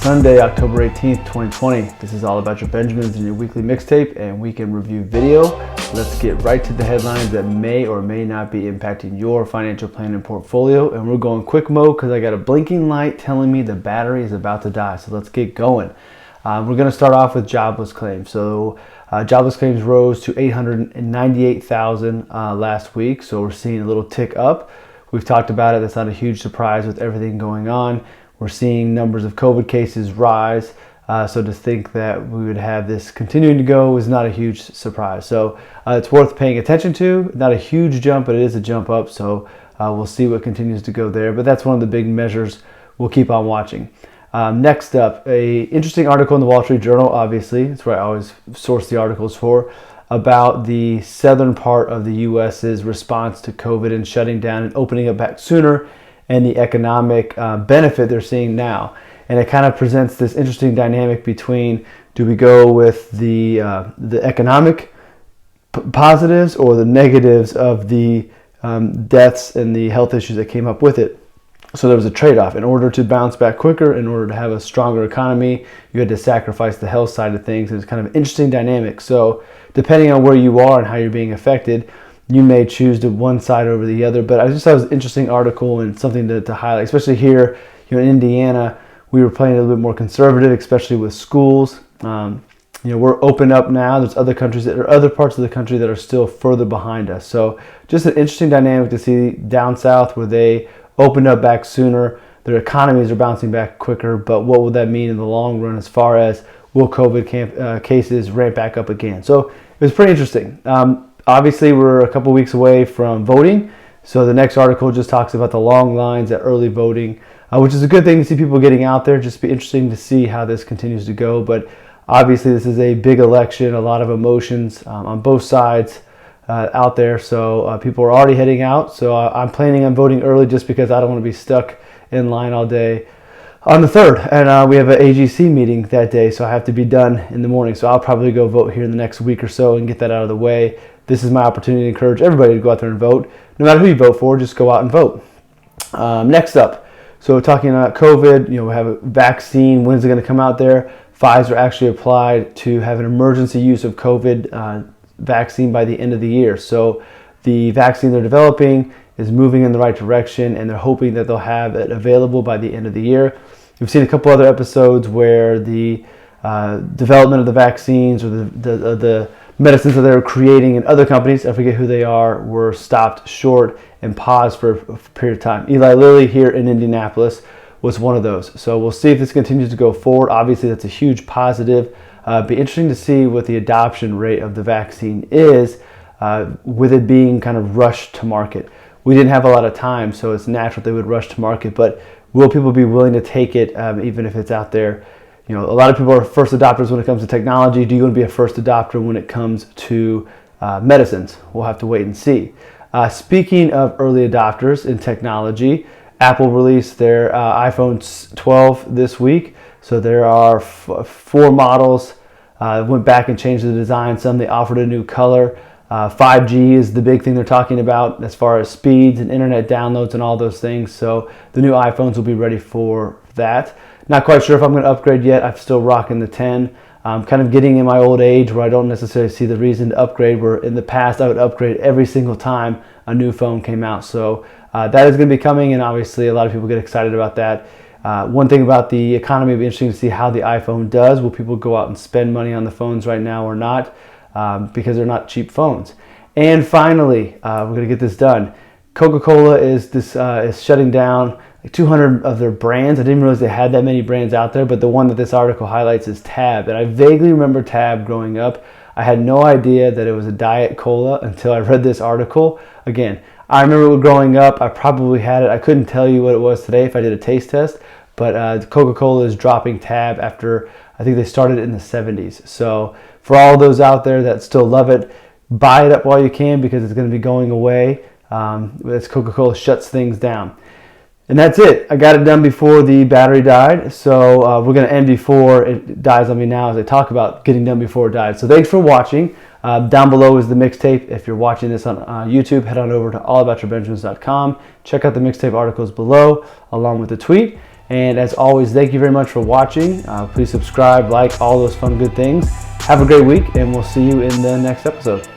Sunday, October 18th, 2020. This is All About Your Benjamins and your weekly mixtape and weekend review video. Let's get right to the headlines that may or may not be impacting your financial plan and portfolio. And we're going quick mode because I got a blinking light telling me the battery is about to die. So let's get going. We're going to start off with jobless claims. So jobless claims rose to 898,000 last week. So we're seeing a little tick up. We've talked about it. That's not a huge surprise with everything going on. We're seeing numbers of COVID cases rise, so to think that we would have this continuing to go is not a huge surprise. So it's worth paying attention to. Not a huge jump, but it is a jump up, so we'll see what continues to go there. But that's one of the big measures we'll keep on watching. Next up, a interesting article in the Wall Street Journal, obviously. It's where I always source the articles for, about the southern part of the U.S.'s response to COVID and shutting down and opening up back sooner, and the economic benefit they're seeing now. And it kind of presents this interesting dynamic between, do we go with the economic positives or the negatives of the deaths and the health issues that came up with it? So there was a trade-off. In order to bounce back quicker, in order to have a stronger economy, you had to sacrifice the health side of things. It's kind of an interesting dynamic. So depending on where you are and how you're being affected, you may choose to one side over the other, but I just thought it was an interesting article and something to highlight, especially here, in Indiana. We were playing a little bit more conservative, especially with schools. We're open up now. There's other countries other parts of the country that are still further behind us. So just an interesting dynamic to see down south where they opened up back sooner. Their economies are bouncing back quicker, but what will that mean in the long run as far as will COVID cases ramp back up again? So it was pretty interesting. Obviously, we're a couple weeks away from voting, so the next article just talks about the long lines at early voting, which is a good thing to see people getting out there. Just be interesting to see how this continues to go, but obviously this is a big election, a lot of emotions on both sides out there, so people are already heading out. So I'm planning on voting early just because I don't want to be stuck in line all day on the 3rd, and we have an AGC meeting that day, so I have to be done in the morning. So I'll probably go vote here in the next week or so and get that out of the way. This is my opportunity to encourage everybody to go out there and vote. No matter who you vote for, just go out and vote. Next up, so talking about COVID, we have a vaccine. When's it going to come out there? Pfizer actually applied to have an emergency use of COVID vaccine by the end of the year. So the vaccine they're developing is moving in the right direction, and they're hoping that they'll have it available by the end of the year. We've seen a couple other episodes where the development of the vaccines or the medicines that they're creating in other companies, I forget who they are, were stopped short and paused for a period of time. Eli Lilly here in Indianapolis was one of those. So we'll see if this continues to go forward. Obviously, that's a huge positive. Be interesting to see what the adoption rate of the vaccine is with it being kind of rushed to market. We didn't have a lot of time, so it's natural they would rush to market, but will people be willing to take it even if it's out there? A lot of people are first adopters when it comes to technology. Do you want to be a first adopter when it comes to medicines? We'll have to wait and see. Speaking of early adopters in technology, Apple released their iPhone 12 this week. So there are 4 models. Went back and changed the design. Some they offered a new color. 5G is the big thing they're talking about as far as speeds and internet downloads and all those things. So the new iPhones will be ready for that. Not quite sure if I'm going to upgrade yet. I'm still rocking the 10. I'm kind of getting in my old age where I don't necessarily see the reason to upgrade, where in the past I would upgrade every single time a new phone came out. So that is going to be coming, and obviously a lot of people get excited about that. One thing about the economy, it'll be interesting to see how the iPhone does. Will people go out and spend money on the phones right now or not? Because they're not cheap phones. And finally, we're going to get this done. Coca-Cola is shutting down 200 of their brands. I didn't realize they had that many brands out there, but the one that this article highlights is Tab. And I vaguely remember Tab growing up. I had no idea that it was a diet cola until I read this article. Again, I remember growing up, I probably had it. I couldn't tell you what it was today if I did a taste test, but Coca-Cola is dropping Tab after, I think they started in the 70s. So for all those out there that still love it, buy it up while you can because it's going to be going away as Coca-Cola shuts things down. And that's it. I got it done before the battery died. So we're going to end before it dies on me now as I talk about getting done before it died. So thanks for watching. Down below is the mixtape. If you're watching this on YouTube, head on over to allaboutyourbenjamins.com. Check out the mixtape articles below along with the tweet. And as always, thank you very much for watching. Please subscribe, like, all those fun, good things. Have a great week, and we'll see you in the next episode.